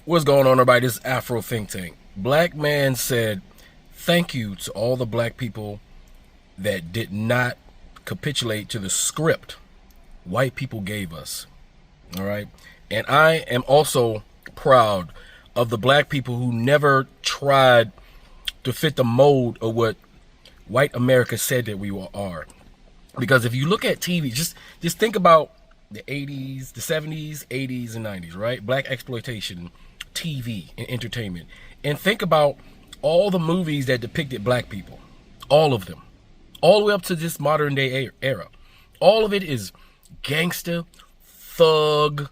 What's going on, everybody? This is Afro Think Tank. Black man said, thank you to all the black people that did not capitulate to the script white people gave us. All right. And I am also proud of the black people who never tried to fit the mold of what white America said that we are. Because if you look at TV, just think about the 80s, the 70s, 80s, and 90s, right? Black exploitation, TV, and entertainment. And think about all the movies that depicted black people. All of them. All the way up to this modern day era. All of it is gangster, thug,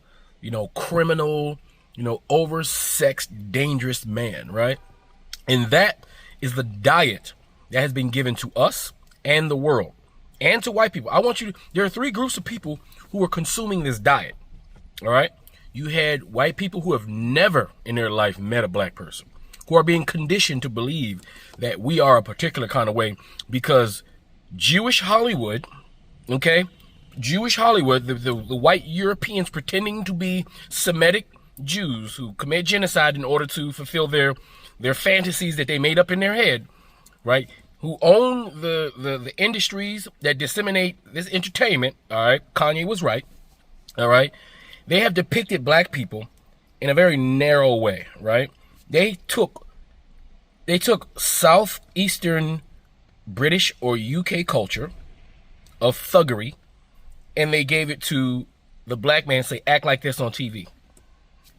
criminal, oversexed, dangerous man, right? And that is the diet that has been given to us and the world. And to white people. There are three groups of people who are consuming this diet. All right. You had white people who have never in their life met a black person, who are being conditioned to believe that we are a particular kind of way because Jewish Hollywood, okay, Jewish Hollywood, the white Europeans pretending to be Semitic Jews who commit genocide in order to fulfill their fantasies that they made up in their head, right? Who own the industries that disseminate this entertainment, all right? Kanye was right, all right? They have depicted black people in a very narrow way, right? They took southeastern British or UK culture of thuggery, and they gave it to the black man, say, act like this on TV.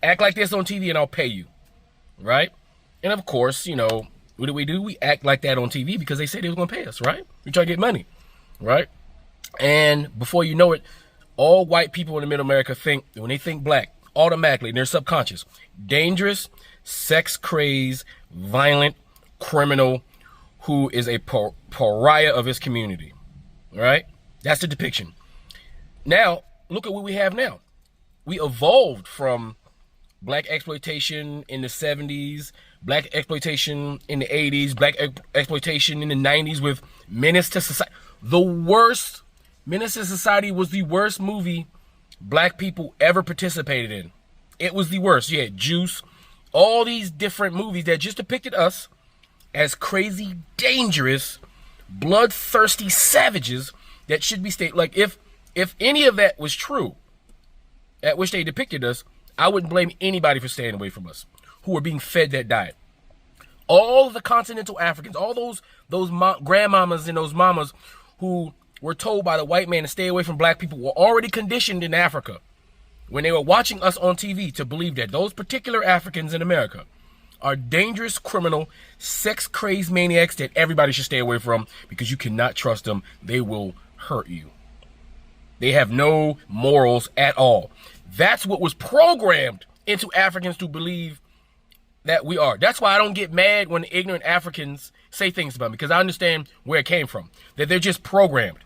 Act like this on TV and I'll pay you, right? And of course, what do? We act like that on TV because they said they was going to pay us, right? We try to get money, right? And before you know it, all white people in middle America think, when they think black, automatically in their subconscious, dangerous, sex-crazed, violent, criminal, who is a pariah of his community, right? That's the depiction. Now, look at what we have now. We evolved from black exploitation in the 70s, black exploitation in the 80s, black exploitation in the 90s with Menace to Society. Menace to Society was the worst movie black people ever participated in. It was the worst. You had Juice, all these different movies that just depicted us as crazy, dangerous, bloodthirsty savages that should be stayed. Like, if any of that was true, at which they depicted us, I wouldn't blame anybody for staying away from us, who were being fed that diet. All the continental Africans, all those grandmamas and those mamas who were told by the white man to stay away from black people were already conditioned in Africa when they were watching us on TV to believe that those particular Africans in America are dangerous, criminal, sex-crazed maniacs that everybody should stay away from because you cannot trust them. They will hurt you. They have no morals at all. That's what was programmed into Africans to believe that we are. That's why I don't get mad when ignorant Africans say things about me, because I understand where it came from, that they're just programmed,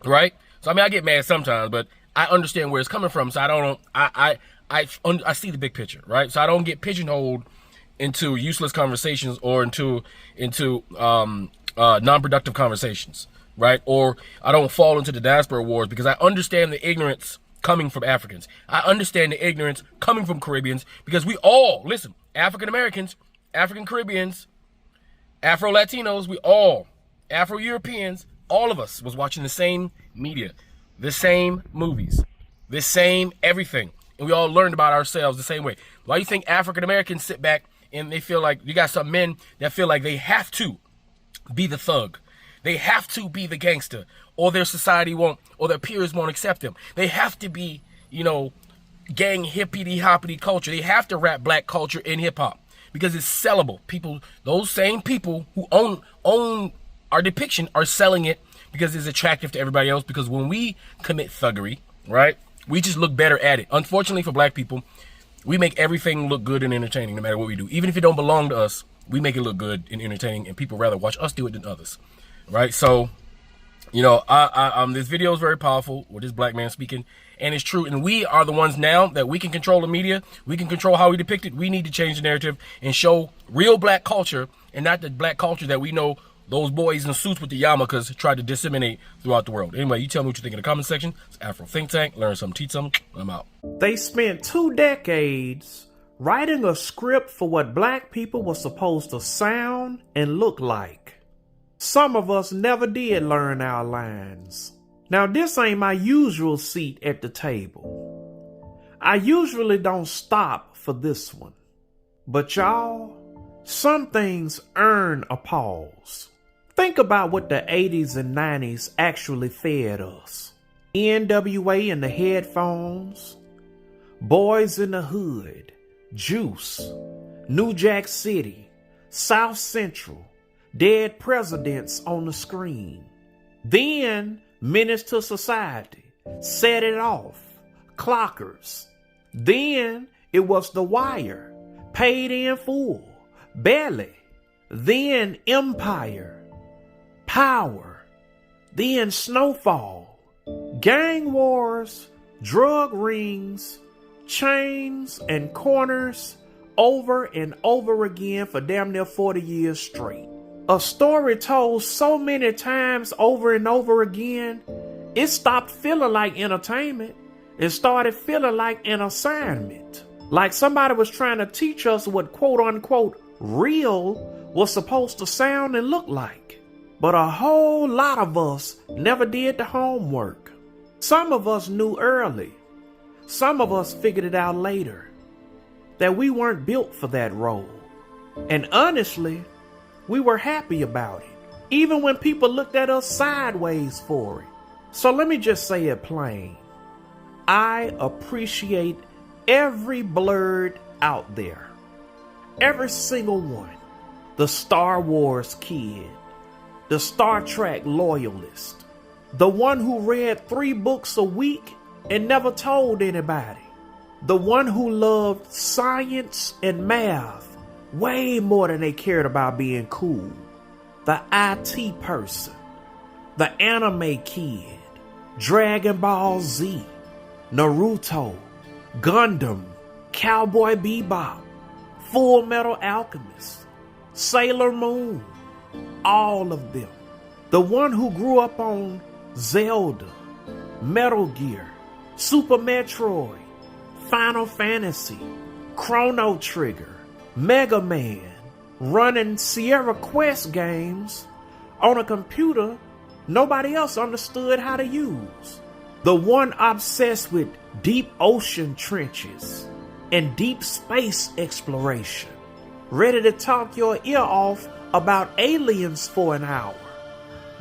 right? So, I get mad sometimes, but I understand where it's coming from, so I see the big picture, right? So I don't get pigeonholed into useless conversations or into non-productive conversations, right? Or I don't fall into the diaspora wars because I understand the ignorance coming from Africans. I understand the ignorance coming from Caribbeans because we all, listen, African Americans, African Caribbeans, Afro Latinos, we all, Afro Europeans, all of us was watching the same media, the same movies, the same everything. And we all learned about ourselves the same way. Why do you think African Americans sit back and they feel like, you got some men that feel like they have to be the thug. They have to be the gangster, or their society won't, or their peers won't accept them. They have to be, gang hippity-hoppity culture. They have to rap black culture in hip-hop because it's sellable. People, those same people who own our depiction are selling it because it's attractive to everybody else. Because when we commit thuggery, right, we just look better at it. Unfortunately for black people, we make everything look good and entertaining no matter what we do. Even if it don't belong to us, we make it look good and entertaining, and people rather watch us do it than others. Right, so, this video is very powerful with this black man speaking, and it's true. And we are the ones now that we can control the media. We can control how we depict it. We need to change the narrative and show real black culture and not the black culture that we know those boys in suits with the yarmulkes tried to disseminate throughout the world. Anyway, you tell me what you think in the comment section. It's Afro Think Tank. Learn something, teach something. I'm out. They spent 2 decades writing a script for what black people were supposed to sound and look like. Some of us never did learn our lines. Now, this ain't my usual seat at the table. I usually don't stop for this one. But y'all, some things earn a pause. Think about what the 80s and 90s actually fed us. NWA and the Headphones, Boys in the Hood, Juice, New Jack City, South Central, Dead Presidents on the Screen. Then Menace to Society, Set It Off, Clockers. Then it was The Wire, Paid in Full, Belly. Then Empire, Power. Then Snowfall, Gang Wars, Drug Rings, Chains and Corners, over and over again for damn near 40 years straight. A story told so many times over and over again, it stopped feeling like entertainment. It started feeling like an assignment. Like somebody was trying to teach us what quote unquote real was supposed to sound and look like. But a whole lot of us never did the homework. Some of us knew early. Some of us figured it out later. That we weren't built for that role. And honestly, we were happy about it, even when people looked at us sideways for it. So let me just say it plain. I appreciate every Blerd out there. Every single one. The Star Wars kid. The Star Trek loyalist. The one who read 3 books a week and never told anybody. The one who loved science and math way more than they cared about being cool. The IT person. The anime kid. Dragon Ball Z. Naruto. Gundam. Cowboy Bebop. Full Metal Alchemist. Sailor Moon. All of them. The one who grew up on Zelda. Metal Gear. Super Metroid. Final Fantasy. Chrono Trigger. Mega Man, running Sierra Quest games on a computer nobody else understood how to use. The one obsessed with deep ocean trenches and deep space exploration, ready to talk your ear off about aliens for an hour.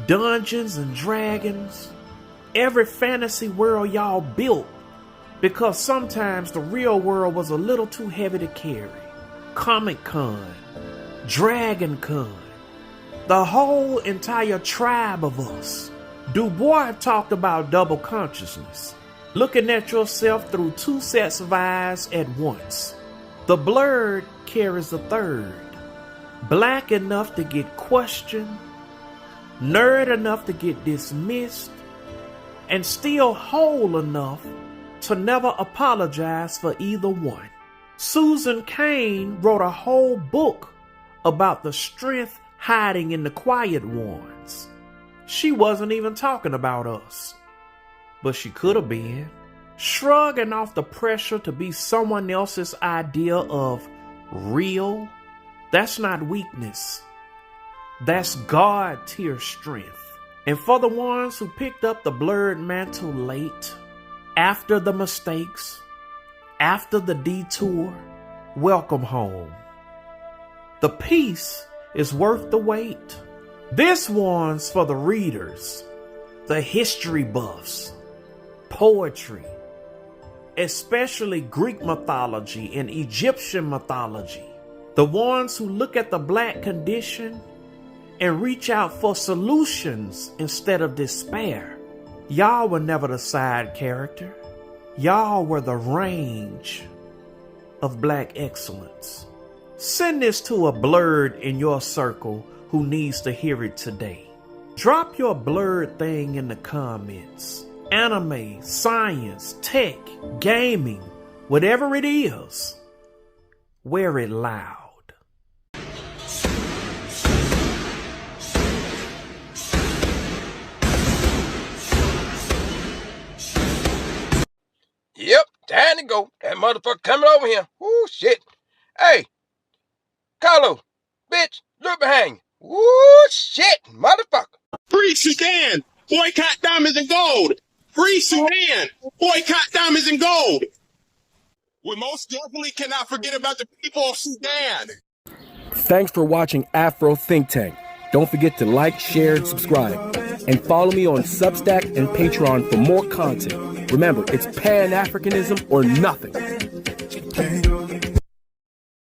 Dungeons and Dragons, every fantasy world y'all built because sometimes the real world was a little too heavy to carry. Comic-Con, Dragon-Con, the whole entire tribe of us. Du Bois talked about double consciousness, looking at yourself through 2 sets of eyes at once. The Blerd carries a third, black enough to get questioned, nerd enough to get dismissed, and still whole enough to never apologize for either one. Susan Cain wrote a whole book about the strength hiding in the quiet ones. She wasn't even talking about us, but she could have been. Shrugging off the pressure to be someone else's idea of real, that's not weakness. That's God-tier strength. And for the ones who picked up the Blerd mantle late, after the mistakes, after the detour, welcome home. The peace is worth the wait. This one's for the readers, the history buffs, poetry, especially Greek mythology and Egyptian mythology. The ones who look at the black condition and reach out for solutions instead of despair. Y'all were never the side character. Y'all were the range of black excellence. Send this to a Blerd in your circle who needs to hear it today. Drop your Blerd thing in the comments. Anime, science, tech, gaming, whatever it is, wear it loud. Yep. Time to go. That motherfucker coming over here. Ooh, shit. Hey, Carlo, bitch, look behind you. Ooh, shit, motherfucker. Free Sudan! Boycott diamonds and gold! Free Sudan! Boycott diamonds and gold! We most definitely cannot forget about the people of Sudan! Thanks for watching Afro Think Tank. Don't forget to like, share, and subscribe. And follow me on Substack and Patreon for more content. Remember, it's Pan-Africanism or nothing.